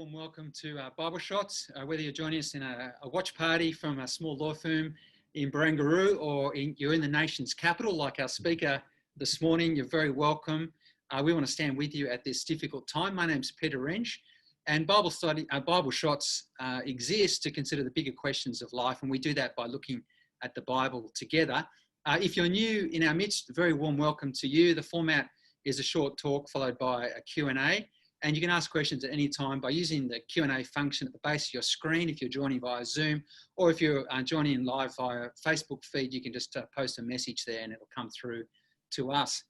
warm welcome to Bible Shots. Whether you're joining us in a watch party from a small law firm in Barangaroo or you're in the nation's capital like our speaker this morning, you're very welcome. We want to stand with you at this difficult time. My name's Peter Wrench, and Bible Shots exist to consider the bigger questions of life, and we do that by looking at the Bible together. If you're new in our midst, a very warm welcome to you. The format is a short talk followed by a Q&A. And you can ask questions at any time by using the Q&A function at the base of your screen if you're joining via Zoom, or if you're joining live via Facebook feed, you can just post a message there and it'll come through to us.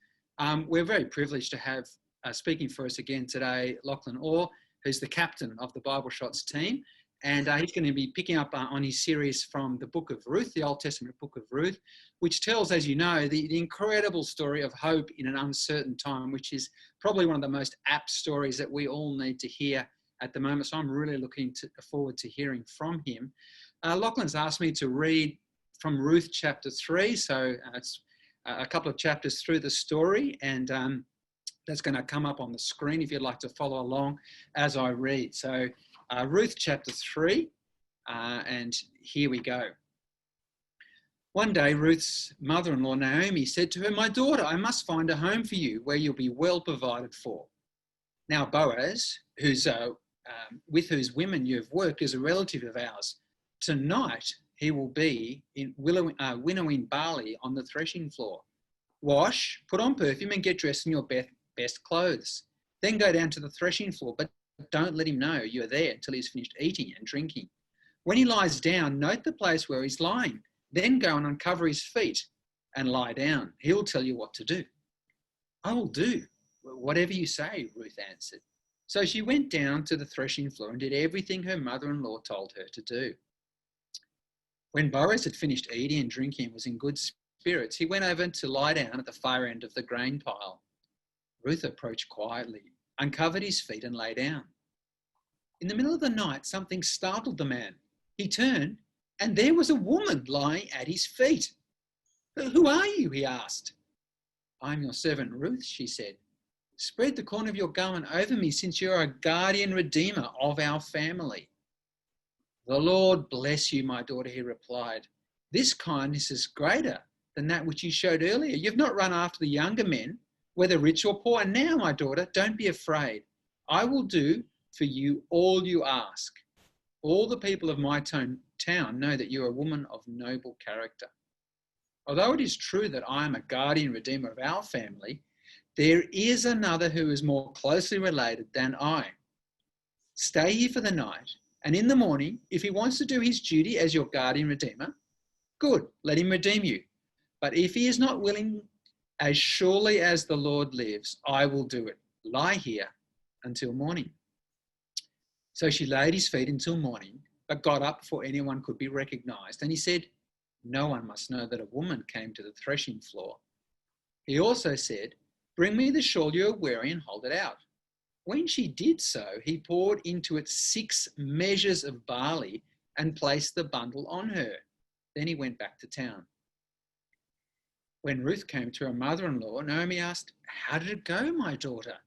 We're very privileged to have speaking for us again today, Lachlan Orr, who's the captain of the Bible Shots team. And he's going to be picking up on his series from the Book of Ruth, the Old Testament Book of Ruth, which tells, as you know, the incredible story of hope in an uncertain time, which is probably one of the most apt stories that we all need to hear at the moment. So I'm really looking forward to hearing from him. Lachlan's asked me to read from Ruth chapter 3. So it's a couple of chapters through the story, and that's going to come up on the screen if you'd like to follow along as I read. So Ruth chapter 3, and here we go. One day, Ruth's mother-in-law, Naomi, said to her, "My daughter, I must find a home for you where you'll be well provided for." Now, Boaz, with whose women you have worked, is a relative of ours. Tonight, he will be winnowing barley on the threshing floor. Wash, put on perfume, and get dressed in your best clothes. Then go down to the threshing floor, but don't let him know you're there until he's finished eating and drinking. When he lies down, note the place where he's lying. Then go and uncover his feet and lie down. He'll tell you what to do. "I will do whatever you say," Ruth answered. So she went down to the threshing floor and did everything her mother-in-law told her to do. When Boaz had finished eating and drinking and was in good spirits, he went over to lie down at the far end of the grain pile. Ruth approached quietly, uncovered his feet and lay down. In the middle of the night, something startled the man. He turned, and there was a woman lying at his feet. "Who are you?" he asked. "I'm your servant Ruth," she said. "Spread the corner of your garment over me, since you are a guardian redeemer of our family." "The Lord bless you, my daughter," he replied. "This kindness is greater than that which you showed earlier. You've not run after the younger men, whether rich or poor. And now, my daughter, don't be afraid. I will do for you all you ask. All the people of my town know that you are a woman of noble character. Although it is true that I am a guardian redeemer of our family, there is another who is more closely related than I. Stay here for the night, and in the morning, if he wants to do his duty as your guardian redeemer, good, let him redeem you. But if he is not willing, as surely as the Lord lives, I will do it. Lie here until morning." So she laid his feet until morning, but got up before anyone could be recognized. And he said, "No one must know that a woman came to the threshing floor." He also said, "Bring me the shawl you are wearing and hold it out." When she did so, he poured into it 6 measures of barley and placed the bundle on her. Then he went back to town. When Ruth came to her mother-in-law, Naomi asked, "How did it go, my daughter?"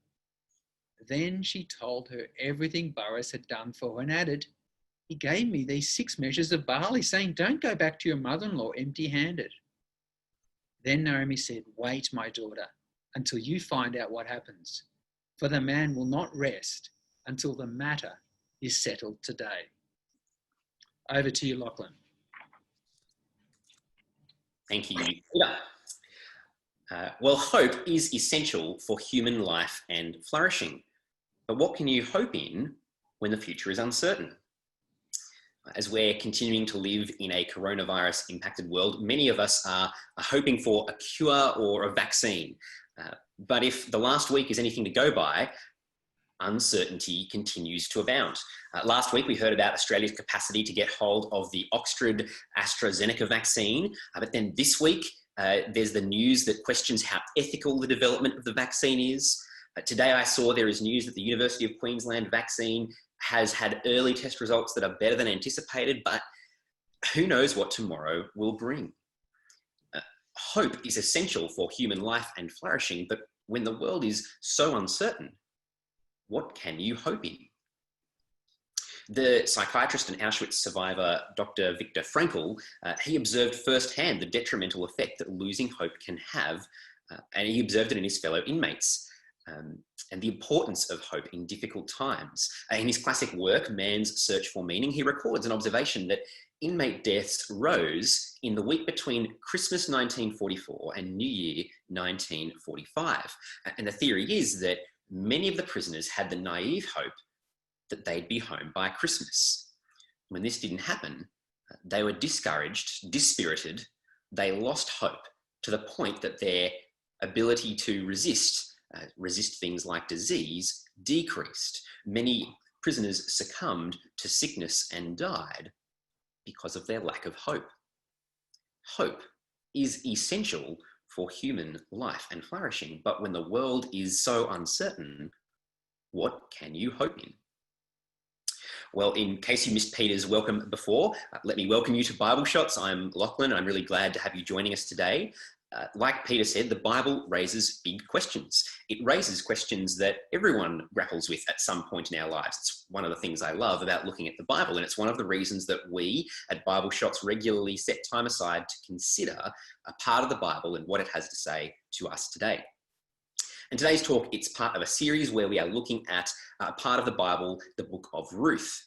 Then she told her everything Boaz had done for her and added, "He gave me these 6 measures of barley, saying, 'Don't go back to your mother-in-law empty-handed.'" Then Naomi said, "Wait, my daughter, until you find out what happens, for the man will not rest until the matter is settled today." Over to you, Lachlan. Thank you, Peter. Well, hope is essential for human life and flourishing. But what can you hope in when the future is uncertain? As we're continuing to live in a coronavirus-impacted world, many of us are hoping for a cure or a vaccine. But if the last week is anything to go by, uncertainty continues to abound. Last week, we heard about Australia's capacity to get hold of the Oxford AstraZeneca vaccine. But then this week, there's the news that questions how ethical the development of the vaccine is. Today, I saw there is news that the University of Queensland vaccine has had early test results that are better than anticipated, but who knows what tomorrow will bring. Hope is essential for human life and flourishing, but when the world is so uncertain, what can you hope in? The psychiatrist and Auschwitz survivor, Dr. Viktor Frankl, he observed firsthand the detrimental effect that losing hope can have, and he observed it in his fellow inmates, and the importance of hope in difficult times. In his classic work, Man's Search for Meaning, he records an observation that inmate deaths rose in the week between Christmas 1944 and New Year 1945. And the theory is that many of the prisoners had the naive hope that they'd be home by Christmas. When this didn't happen, they were discouraged, dispirited, they lost hope to the point that their ability to resist things like disease decreased. Many prisoners succumbed to sickness and died because of their lack of hope. Hope is essential for human life and flourishing, but when the world is so uncertain, what can you hope in? Well, in case you missed Peter's welcome before, let me welcome you to Bible Shots. I'm Lachlan. I'm really glad to have you joining us today. Like Peter said, the Bible raises big questions. It raises questions that everyone grapples with at some point in our lives. It's one of the things I love about looking at the Bible, and it's one of the reasons that we at Bible Shots regularly set time aside to consider a part of the Bible and what it has to say to us today. And today's talk, it's part of a series where we are looking at a part of the Bible, the Book of Ruth.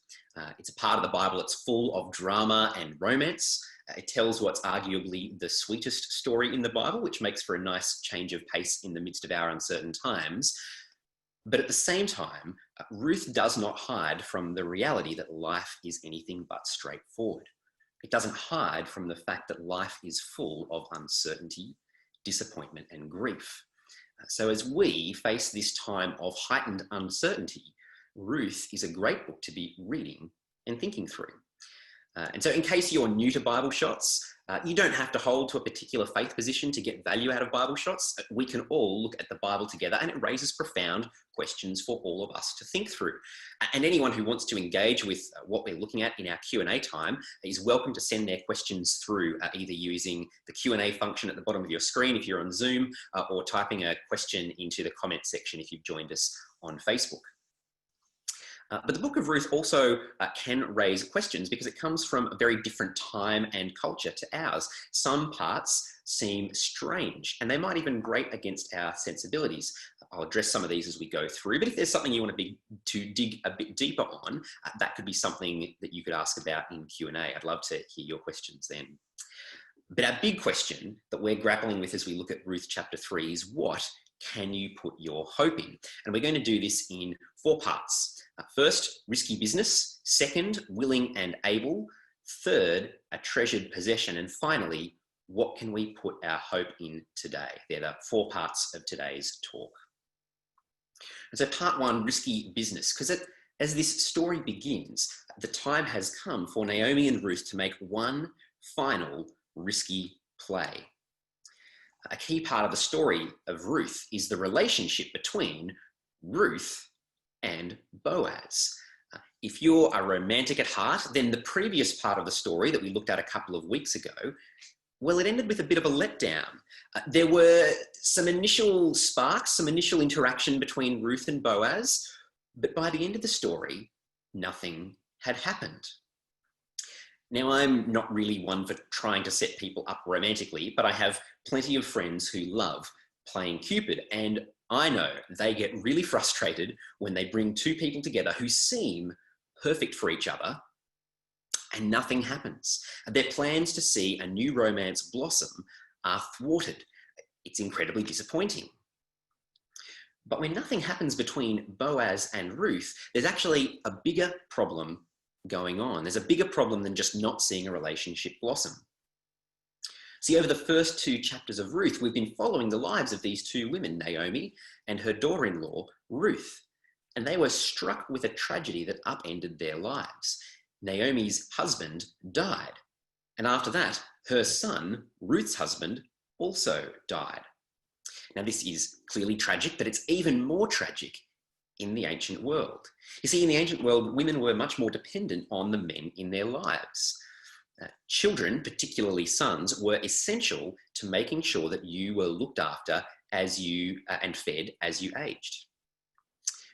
It's a part of the Bible that's full of drama and romance. It tells what's arguably the sweetest story in the Bible, which makes for a nice change of pace in the midst of our uncertain times. But at the same time, Ruth does not hide from the reality that life is anything but straightforward. It doesn't hide from the fact that life is full of uncertainty, disappointment, and grief. So as we face this time of heightened uncertainty, Ruth is a great book to be reading and thinking through. And so in case you're new to Bible Shots, you don't have to hold to a particular faith position to get value out of Bible Shots. We can all look at the Bible together, and it raises profound questions for all of us to think through. And anyone who wants to engage with what we're looking at in our Q&A time is welcome to send their questions through, either using the Q&A function at the bottom of your screen if you're on Zoom, or typing a question into the comment section if you've joined us on Facebook. But the Book of Ruth also can raise questions because it comes from a very different time and culture to ours. Some parts seem strange, and they might even grate against our sensibilities. I'll address some of these as we go through, but if there's something you want to dig a bit deeper on, that could be something that you could ask about in Q&A. I'd love to hear your questions then. But our big question that we're grappling with as we look at Ruth chapter 3 is, what can you put your hope in? And we're going to do this in 4 parts. First, risky business. Second, willing and able. Third, a treasured possession. And finally, what can we put our hope in today? They're the 4 parts of today's talk. And so part 1, risky business, because as this story begins, the time has come for Naomi and Ruth to make one final risky play. A key part of the story of Ruth is the relationship between Ruth and Boaz. If you're a romantic at heart, then the previous part of the story that we looked at a couple of weeks ago, well, it ended with a bit of a letdown. There were some initial sparks, some initial interaction between Ruth and Boaz, but by the end of the story, nothing had happened. Now, I'm not really one for trying to set people up romantically, but I have plenty of friends who love playing Cupid, and I know they get really frustrated when they bring 2 people together who seem perfect for each other and nothing happens. Their plans to see a new romance blossom are thwarted. It's incredibly disappointing. But when nothing happens between Boaz and Ruth, there's actually a bigger problem going on. There's a bigger problem than just not seeing a relationship blossom. See, over the first 2 chapters of Ruth, we've been following the lives of these 2 women, Naomi and her daughter-in-law, Ruth. And they were struck with a tragedy that upended their lives. Naomi's husband died. And after that, her son, Ruth's husband, also died. Now, this is clearly tragic, but it's even more tragic in the ancient world. You see, in the ancient world, women were much more dependent on the men in their lives. Children, particularly sons, were essential to making sure that you were looked after and fed as you aged.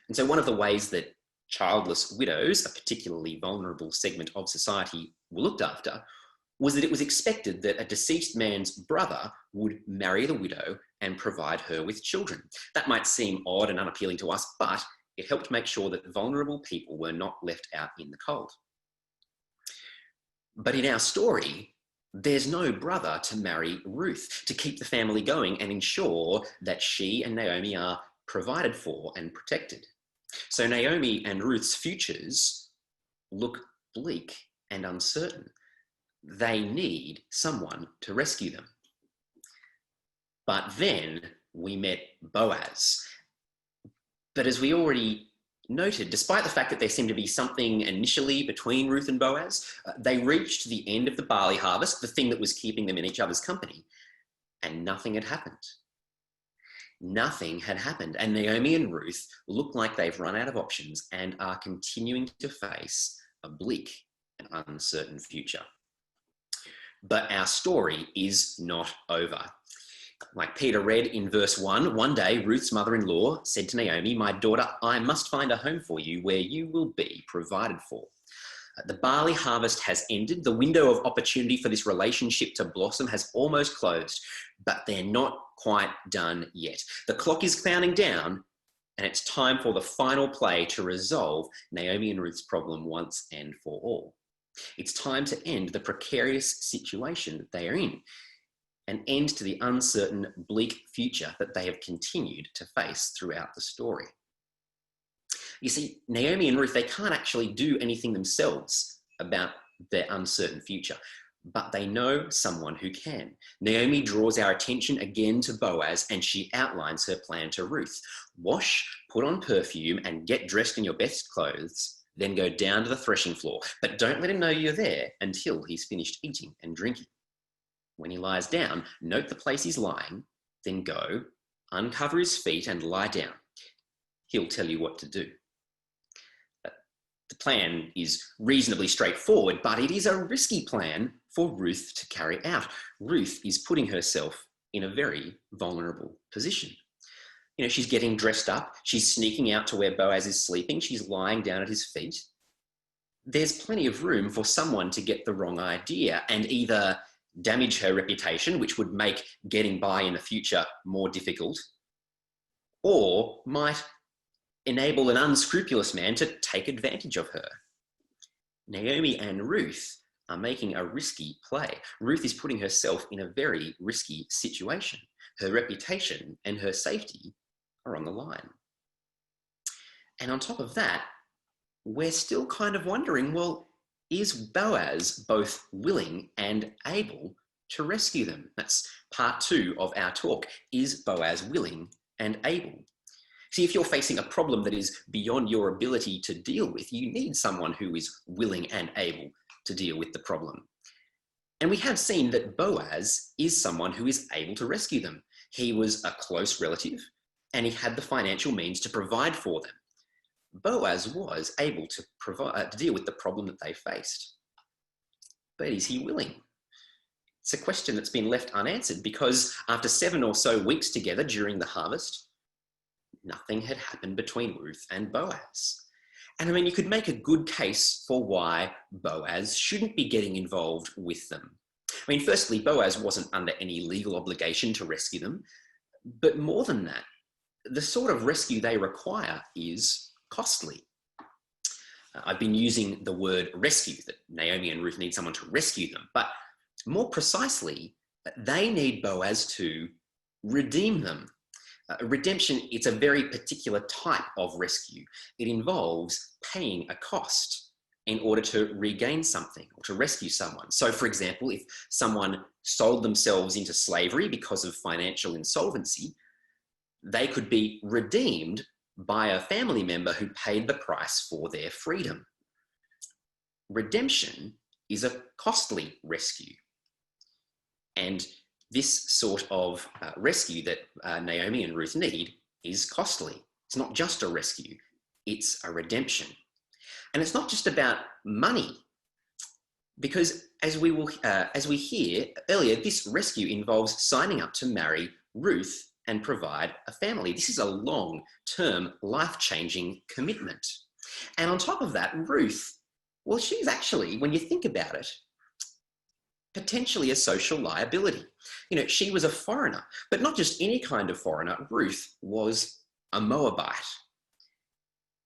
And so one of the ways that childless widows, a particularly vulnerable segment of society, were looked after was that it was expected that a deceased man's brother would marry the widow and provide her with children. That might seem odd and unappealing to us, but it helped make sure that vulnerable people were not left out in the cold. But in our story, there's no brother to marry Ruth, to keep the family going and ensure that she and Naomi are provided for and protected. So Naomi and Ruth's futures look bleak and uncertain. They need someone to rescue them. But then we met Boaz. But as we already noted, despite the fact that there seemed to be something initially between Ruth and Boaz, they reached the end of the barley harvest, the thing that was keeping them in each other's company, and nothing had happened. Nothing had happened, and Naomi and Ruth look like they've run out of options and are continuing to face a bleak and uncertain future. But our story is not over. Like Peter read in verse 1, one day Ruth's mother-in-law said to Naomi, "My daughter, I must find a home for you where you will be provided for." The barley harvest has ended. The window of opportunity for this relationship to blossom has almost closed, but they're not quite done yet. The clock is counting down, and it's time for the final play to resolve Naomi and Ruth's problem once and for all. It's time to end the precarious situation that they are in, an end to the uncertain, bleak future that they have continued to face throughout the story. You see, Naomi and Ruth, they can't actually do anything themselves about their uncertain future, but they know someone who can. Naomi draws our attention again to Boaz, and she outlines her plan to Ruth. Wash, put on perfume, and get dressed in your best clothes. Then go down to the threshing floor, but don't let him know you're there until he's finished eating and drinking. When he lies down, note the place he's lying, then go, uncover his feet and lie down. He'll tell you what to do. The plan is reasonably straightforward, but it is a risky plan for Ruth to carry out. Ruth is putting herself in a very vulnerable position. You know, she's getting dressed up. She's sneaking out to where Boaz is sleeping. She's lying down at his feet. There's plenty of room for someone to get the wrong idea and either damage her reputation, which would make getting by in the future more difficult, or might enable an unscrupulous man to take advantage of her. Naomi and Ruth are making a risky play. Ruth is putting herself in a very risky situation. Her reputation and her safety are on the line. And on top of that, we're still kind of wondering, well, is Boaz both willing and able to rescue them? That's part 2 of our talk. Is Boaz willing and able? See, if you're facing a problem that is beyond your ability to deal with, you need someone who is willing and able to deal with the problem. And we have seen that Boaz is someone who is able to rescue them. He was a close relative, and he had the financial means to provide for them. Boaz was able to deal with the problem that they faced. But is he willing? It's a question that's been left unanswered because after 7 or so weeks together during the harvest, nothing had happened between Ruth and Boaz. And I mean, you could make a good case for why Boaz shouldn't be getting involved with them. I mean, firstly, Boaz wasn't under any legal obligation to rescue them. But more than that, the sort of rescue they require is costly. I've been using the word rescue, that Naomi and Ruth need someone to rescue them. But more precisely, they need Boaz to redeem them. Redemption, it's a very particular type of rescue. It involves paying a cost in order to regain something or to rescue someone. So, for example, if someone sold themselves into slavery because of financial insolvency, they could be redeemed by a family member who paid the price for their freedom. Redemption is a costly rescue. And this sort of rescue that Naomi and Ruth need is costly. It's not just a rescue, it's a redemption. And it's not just about money, because as we hear earlier, this rescue involves signing up to marry Ruth and provide a family. This is a long-term, life-changing commitment. And on top of that, Ruth, well, she's actually, when you think about it, potentially a social liability. She was a foreigner, but not just any kind of foreigner. Ruth was a Moabite.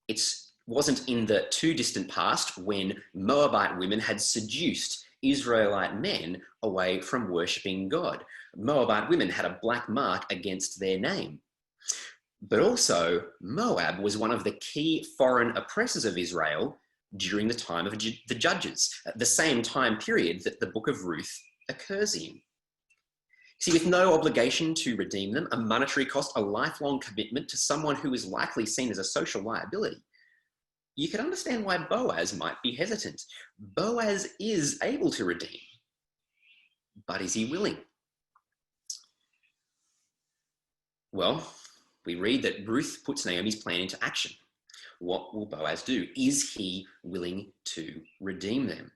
It wasn't in the too distant past when Moabite women had seduced Israelite men away from worshipping God. Moabite women had a black mark against their name. But also, Moab was one of the key foreign oppressors of Israel during the time of the Judges, the same time period that the Book of Ruth occurs in. See, with no obligation to redeem them, a monetary cost, a lifelong commitment to someone who is likely seen as a social liability, you can understand why Boaz might be hesitant. Boaz is able to redeem, but is he willing? Well, we read that Ruth puts Naomi's plan into action. What will Boaz do? Is he willing to redeem them?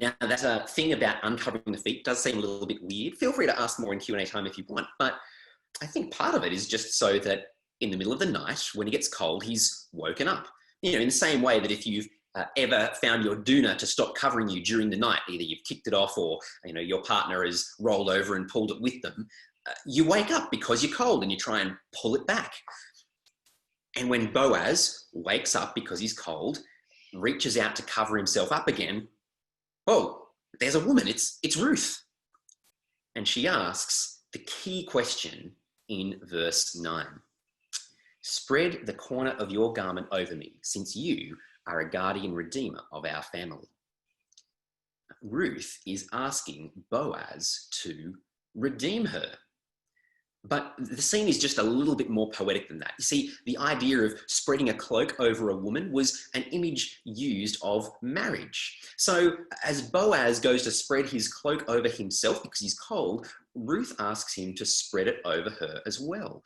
Now, that thing about uncovering the feet does seem a little bit weird. Feel free to ask more in Q&A time if you want, but I think part of it is just so that in the middle of the night, when it gets cold, he's woken up. In the same way that if you've ever found your doona to stop covering you during the night, either you've kicked it off or your partner has rolled over and pulled it with them, you wake up because you're cold and you try and pull it back. And when Boaz wakes up because he's cold, reaches out to cover himself up again, oh, there's a woman, it's Ruth. And she asks the key question in verse 9. Spread the corner of your garment over me, since you are a guardian redeemer of our family. Ruth is asking Boaz to redeem her. But the scene is just a little bit more poetic than that. You see, the idea of spreading a cloak over a woman was an image used of marriage. So as Boaz goes to spread his cloak over himself because he's cold, Ruth asks him to spread it over her as well.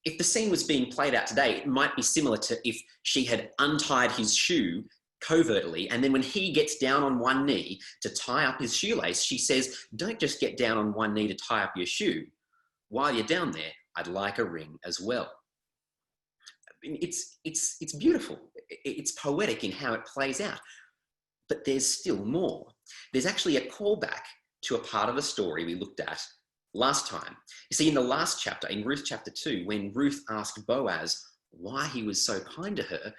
If the scene was being played out today, it might be similar to if she had untied his shoe covertly, and then when he gets down on one knee to tie up his shoelace, she says, don't just get down on one knee to tie up your shoe. While you're down there, I'd like a ring as well. It's beautiful. It's poetic in how it plays out. But there's still more. There's actually a callback to a part of the story we looked at last time. You see, in the last chapter, in Ruth chapter 2, when Ruth asked Boaz why he was so kind to her,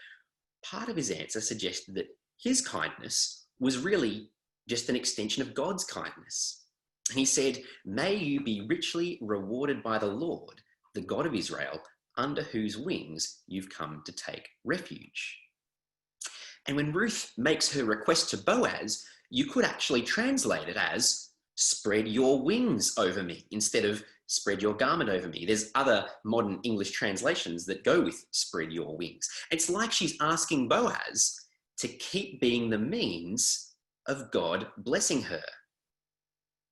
part of his answer suggested that his kindness was really just an extension of God's kindness. And he said, may you be richly rewarded by the Lord, the God of Israel, under whose wings you've come to take refuge. And when Ruth makes her request to Boaz, you could actually translate it as, spread your wings over me, instead of spread your garment over me. There's other modern English translations that go with spread your wings. It's like she's asking Boaz to keep being the means of God blessing her.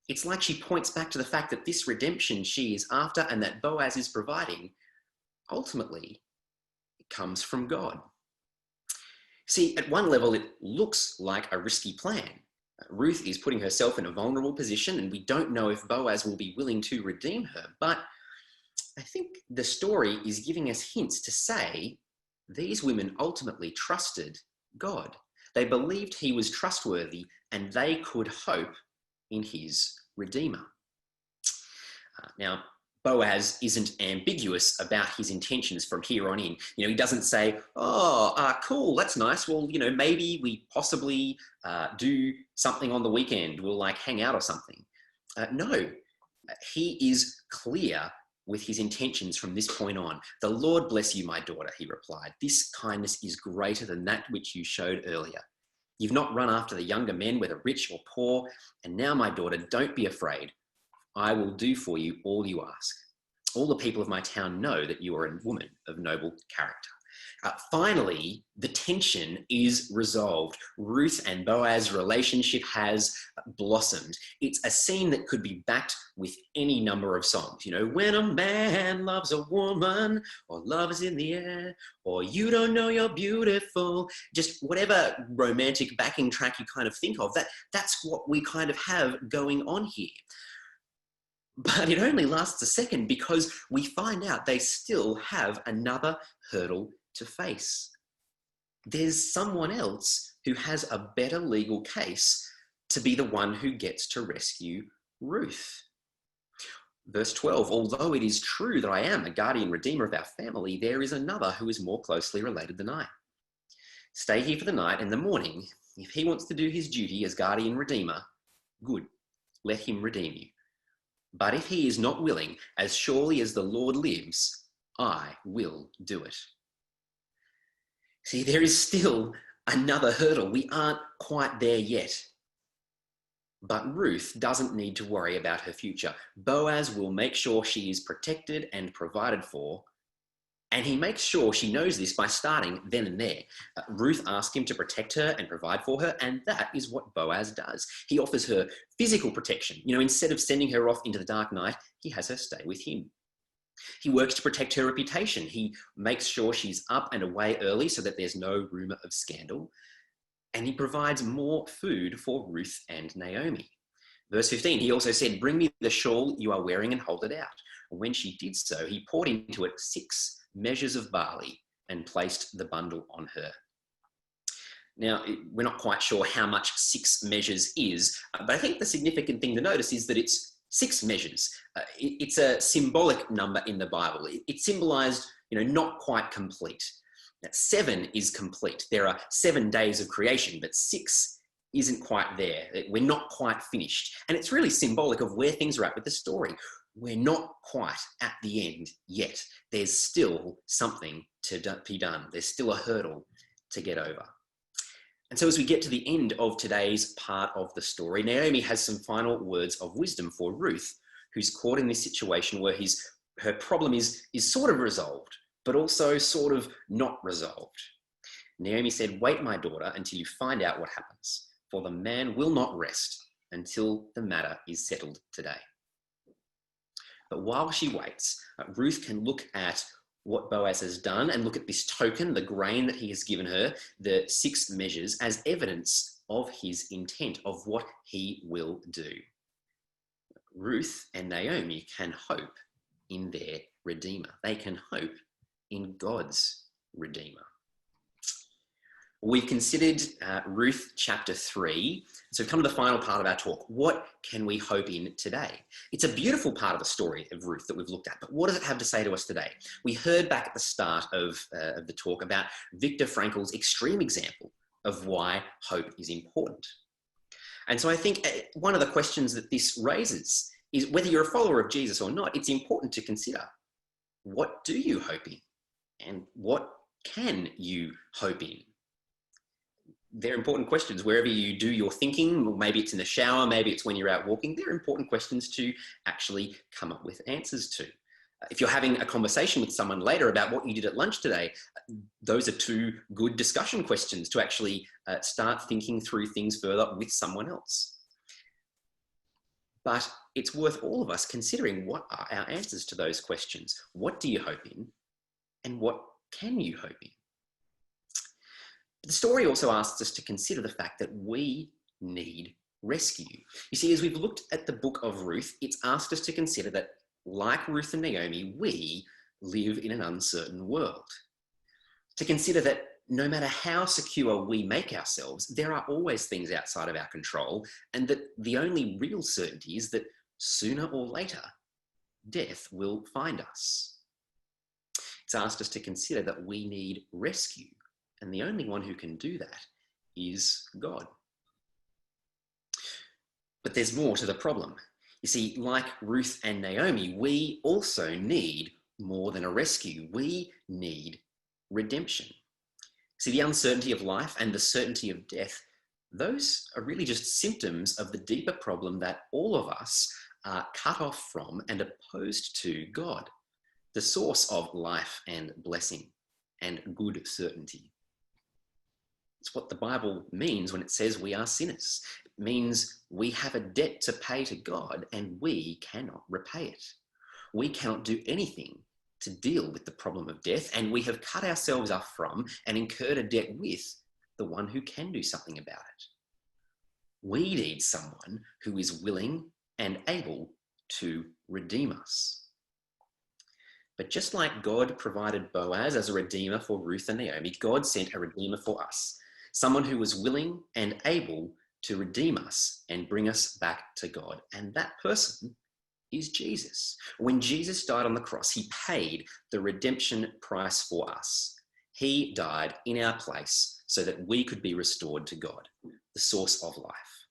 It's like she points back to the fact that this redemption she is after and that Boaz is providing, ultimately, it comes from God. See, at one level, it looks like a risky plan. Ruth is putting herself in a vulnerable position, and we don't know if Boaz will be willing to redeem her. But I think the story is giving us hints to say these women ultimately trusted God. They believed he was trustworthy, and they could hope in his redeemer. Now, Boaz isn't ambiguous about his intentions from here on in. He doesn't say, cool, that's nice. Well, maybe we possibly do something on the weekend. We'll hang out or something. No, he is clear with his intentions from this point on. The Lord bless you, my daughter, he replied. This kindness is greater than that which you showed earlier. You've not run after the younger men, whether rich or poor. And now, my daughter, don't be afraid. I will do for you all you ask. All the people of my town know that you are a woman of noble character. Finally, the tension is resolved. Ruth and Boaz's relationship has blossomed. It's a scene that could be backed with any number of songs. When a man loves a woman, or love is in the air, or you don't know you're beautiful, just whatever romantic backing track you kind of think of, that's what we kind of have going on here. But it only lasts a second because we find out they still have another hurdle to face. there's someone else who has a better legal case to be the one who gets to rescue Ruth. Verse 12, although it is true that I am a guardian redeemer of our family, there is another who is more closely related than I. Stay here for the night and the morning. If he wants to do his duty as guardian redeemer, good, let him redeem you. But if he is not willing, as surely as the Lord lives, I will do it. See, there is still another hurdle. We aren't quite there yet. But Ruth doesn't need to worry about her future. Boaz will make sure she is protected and provided for. And he makes sure she knows this by starting then and there. Ruth asked him to protect her and provide for her, and that is what Boaz does. He offers her physical protection. Instead of sending her off into the dark night, he has her stay with him. He works to protect her reputation. He makes sure she's up and away early so that there's no rumor of scandal. And he provides more food for Ruth and Naomi. Verse 15, he also said, bring me the shawl you are wearing and hold it out. When she did so, he poured into it 6 measures of barley and placed the bundle on her. Now, we're not quite sure how much 6 measures is, but I think the significant thing to notice is that it's 6 measures. It's a symbolic number in the Bible. It symbolized, not quite complete. 7 is complete. There are 7 days of creation, but 6 isn't quite there. We're not quite finished. And it's really symbolic of where things are at with the story. We're not quite at the end yet. There's still something to be done. There's still a hurdle to get over. And so as we get to the end of today's part of the story, Naomi has some final words of wisdom for Ruth, who's caught in this situation where her problem is sort of resolved, but also sort of not resolved. Naomi said, wait, my daughter, until you find out what happens, for the man will not rest until the matter is settled today. But while she waits, Ruth can look at what Boaz has done and look at this token, the grain that he has given her, the 6 measures, as evidence of his intent, of what he will do. Ruth and Naomi can hope in their Redeemer. They can hope in God's Redeemer. We've considered Ruth chapter 3. So we've come to the final part of our talk. What can we hope in today? It's a beautiful part of the story of Ruth that we've looked at, but what does it have to say to us today? We heard back at the start of the talk about Viktor Frankl's extreme example of why hope is important. And so I think one of the questions that this raises is whether you're a follower of Jesus or not, it's important to consider, what do you hope in? And what can you hope in? They're important questions. Wherever you do your thinking, maybe it's in the shower, maybe it's when you're out walking, they're important questions to actually come up with answers to. If you're having a conversation with someone later about what you did at lunch today, those are 2 good discussion questions to actually start thinking through things further with someone else. But it's worth all of us considering what are our answers to those questions. What do you hope in? And what can you hope in? The story also asks us to consider the fact that we need rescue. You see, as we've looked at the book of Ruth, it's asked us to consider that, like Ruth and Naomi, we live in an uncertain world. To consider that no matter how secure we make ourselves, there are always things outside of our control, and that the only real certainty is that sooner or later, death will find us. It's asked us to consider that we need rescue. And the only one who can do that is God. But there's more to the problem. You see, like Ruth and Naomi, we also need more than a rescue. We need redemption. See, the uncertainty of life and the certainty of death, those are really just symptoms of the deeper problem that all of us are cut off from and opposed to God, the source of life and blessing and good certainty. It's what the Bible means when it says we are sinners. It means we have a debt to pay to God and we cannot repay it. We cannot do anything to deal with the problem of death, and we have cut ourselves off from and incurred a debt with the one who can do something about it. We need someone who is willing and able to redeem us. But just like God provided Boaz as a redeemer for Ruth and Naomi, God sent a redeemer for us, someone who was willing and able to redeem us and bring us back to God. And that person is Jesus. When Jesus died on the cross, he paid the redemption price for us. He died in our place so that we could be restored to God, the source of life.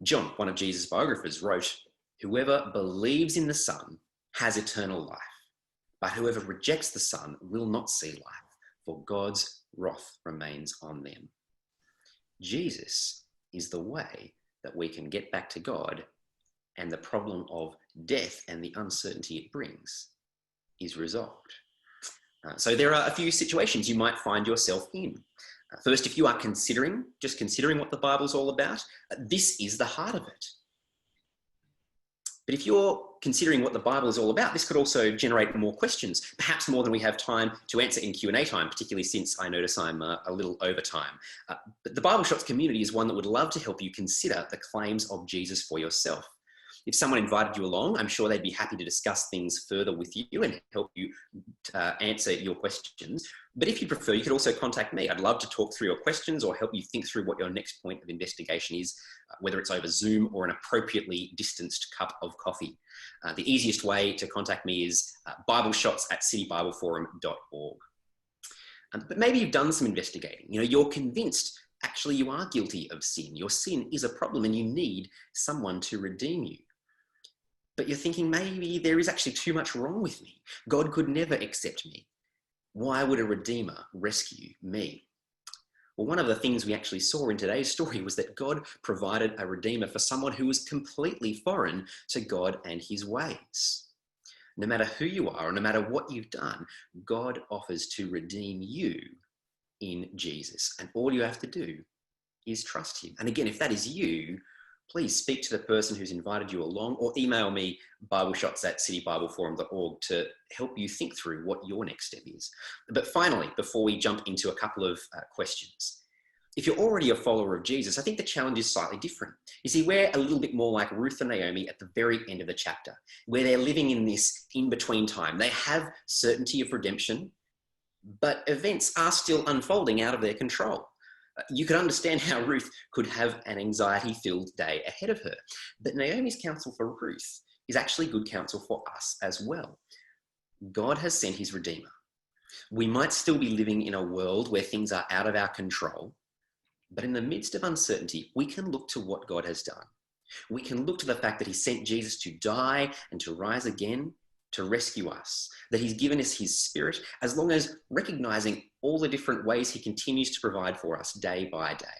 John, one of Jesus' biographers, wrote, "Whoever believes in the Son has eternal life, but whoever rejects the Son will not see life, for God's wrath remains on them." Jesus is the way that we can get back to God, and the problem of death and the uncertainty it brings is resolved. So there are a few situations you might find yourself in. First, if you are considering what the Bible's all about, this is the heart of it. But if you're considering what the Bible is all about, this could also generate more questions, perhaps more than we have time to answer in Q&A time, particularly since I notice I'm a little over time. But the Bible Shots community is one that would love to help you consider the claims of Jesus for yourself. If someone invited you along, I'm sure they'd be happy to discuss things further with you and help you answer your questions. But if you prefer, you could also contact me. I'd love to talk through your questions or help you think through what your next point of investigation is, whether it's over Zoom or an appropriately distanced cup of coffee. The easiest way to contact me is bibleshots@citybibleforum.org. But maybe you've done some investigating. You're convinced actually you are guilty of sin. Your sin is a problem and you need someone to redeem you. But you're thinking, maybe there is actually too much wrong with me. God could never accept me. Why would a redeemer rescue me? Well, one of the things we actually saw in today's story was that God provided a redeemer for someone who was completely foreign to God and his ways. No matter who you are, or no matter what you've done, God offers to redeem you in Jesus. And all you have to do is trust him. And again, if that is you, please speak to the person who's invited you along or email me bibleshots@citybibleforum.org to help you think through what your next step is. But finally, before we jump into a couple of questions, if you're already a follower of Jesus, I think the challenge is slightly different. You see, we're a little bit more like Ruth and Naomi at the very end of the chapter, where they're living in this in-between time. They have certainty of redemption, but events are still unfolding out of their control. You could understand how Ruth could have an anxiety-filled day ahead of her. But Naomi's counsel for Ruth is actually good counsel for us as well. God has sent his Redeemer. We might still be living in a world where things are out of our control, but in the midst of uncertainty, we can look to what God has done. We can look to the fact that he sent Jesus to die and to rise again to rescue us, that he's given us his Spirit, as long as recognizing all the different ways he continues to provide for us day by day.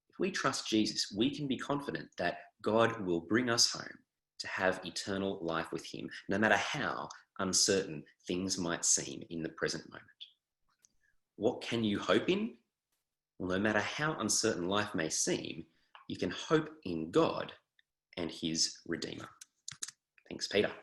If we trust Jesus, we can be confident that God will bring us home to have eternal life with him, no matter how uncertain things might seem in the present moment. What can you hope in? Well, no matter how uncertain life may seem, you can hope in God and his Redeemer. Thanks, Peter.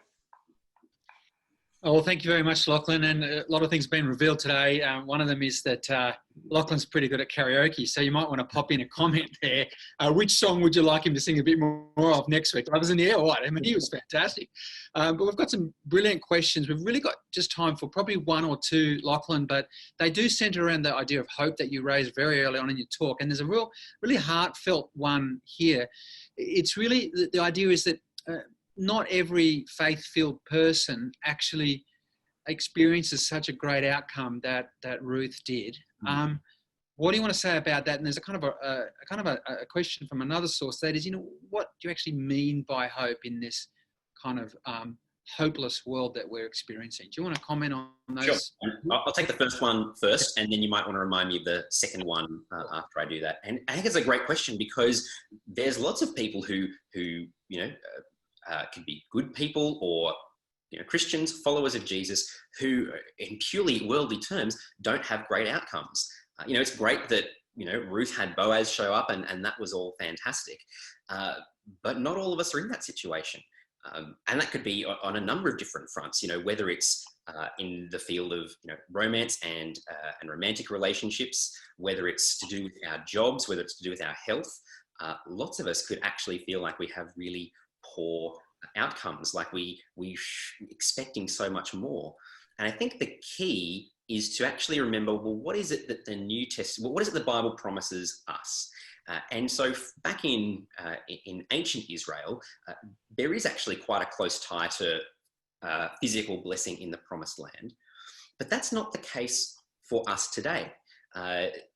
Oh, well, thank you very much, Lachlan. And a lot of things have been revealed today. One of them is that Lachlan's pretty good at karaoke, so you might want to pop in a comment there. Which song would you like him to sing a bit more of next week? I was in the air, what? I mean, he was fantastic. But we've got some brilliant questions. We've really got just time for probably one or two, Lachlan, but they do centre around the idea of hope that you raised very early on in your talk. And there's a really heartfelt one here. It's really, the idea is that not every faith-filled person actually experiences such a great outcome that Ruth did. What do you want to say about that? And there's a kind of a question from another source that is, what do you actually mean by hope in this kind of hopeless world that we're experiencing? Do you want to comment on those? Sure. I'll take the first one first, and then you might want to remind me of the second one after I do that. And I think it's a great question because there's lots of people who could be good people or Christians, followers of Jesus, who in purely worldly terms don't have great outcomes. It's great that Ruth had Boaz show up and that was all fantastic, but not all of us are in that situation, and that could be on a number of different fronts. Whether it's in the field of romance and romantic relationships, whether it's to do with our jobs, whether it's to do with our health. Lots of us could actually feel like we have really poor outcomes, like expecting so much more. And I think the key is to actually remember, well, what is it that the New Testament, what is it the Bible promises us? And so back in ancient Israel, there is actually quite a close tie to physical blessing in the promised land. But that's not the case for us today.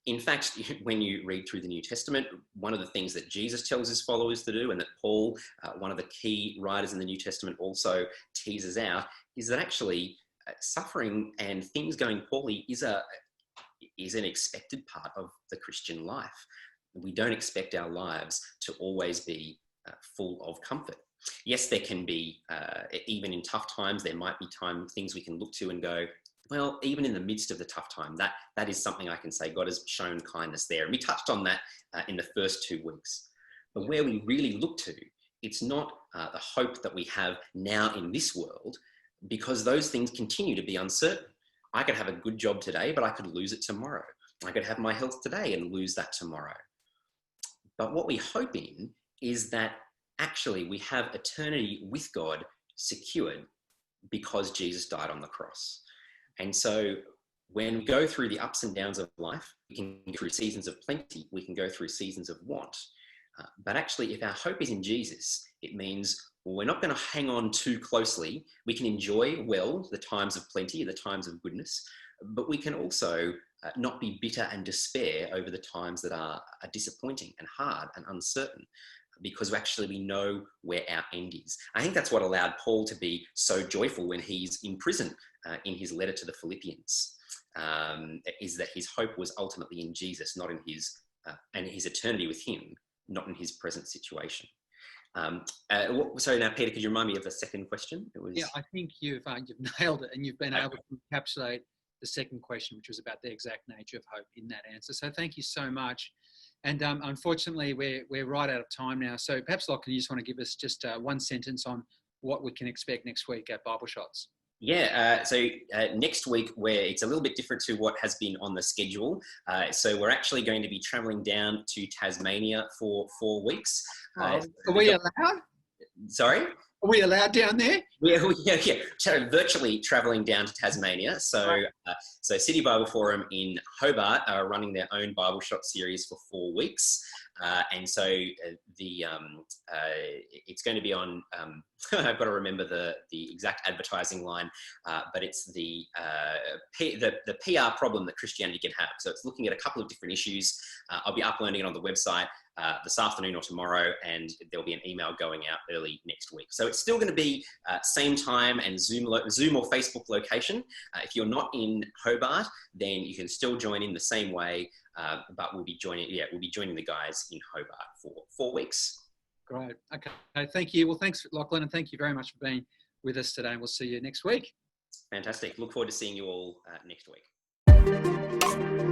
In fact, when you read through the New Testament, one of the things that Jesus tells his followers to do, and that Paul, one of the key writers in the New Testament, also teases out, is that actually suffering and things going poorly is an expected part of the Christian life. We don't expect our lives to always be full of comfort. Yes, there can be, even in tough times, there might be things we can look to and go, well, even in the midst of the tough time, that is something I can say God has shown kindness there. And we touched on that in the first 2 weeks. But where we really look to, it's not the hope that we have now in this world, because those things continue to be uncertain. I could have a good job today, but I could lose it tomorrow. I could have my health today and lose that tomorrow. But what we hope in is that actually we have eternity with God secured because Jesus died on the cross. And so when we go through the ups and downs of life, we can go through seasons of plenty, we can go through seasons of want. But actually, if our hope is in Jesus, it means we're not going to hang on too closely. We can enjoy well the times of plenty, the times of goodness, but we can also not be bitter and despair over the times that are disappointing and hard and uncertain, because actually we know where our end is. I think that's what allowed Paul to be so joyful when he's in prison in his letter to the Philippians, is that his hope was ultimately in Jesus, not in and his eternity with him, not in his present situation. So now, Peter, could you remind me of the second question? Yeah, I think you've nailed it, and you've been able to encapsulate the second question, which was about the exact nature of hope in that answer. So thank you so much. And unfortunately, we're right out of time now. So perhaps, Lachlan, you just want to give us just one sentence on what we can expect next week at Bible Shots. Yeah, so next week, where it's a little bit different to what has been on the schedule. So we're actually going to be traveling down to Tasmania for 4 weeks. Are we allowed? Sorry? Are we allowed down there? Yeah. So virtually traveling down to Tasmania. So, so City Bible Forum in Hobart are running their own Bible Shot series for 4 weeks. And so it's going to be on, I've got to remember the exact advertising line, but it's the PR problem that Christianity can have. So it's looking at a couple of different issues. I'll be uploading it on the website this afternoon or tomorrow, and there'll be an email going out early next week. So it's still going to be same time and Zoom or Facebook location. If you're not in Hobart, then you can still join in the same way. But we'll be joining the guys in Hobart for 4 weeks. Great. Okay. Thank you. Well, thanks, Lachlan, and thank you very much for being with us today. And we'll see you next week. Fantastic. Look forward to seeing you all next week.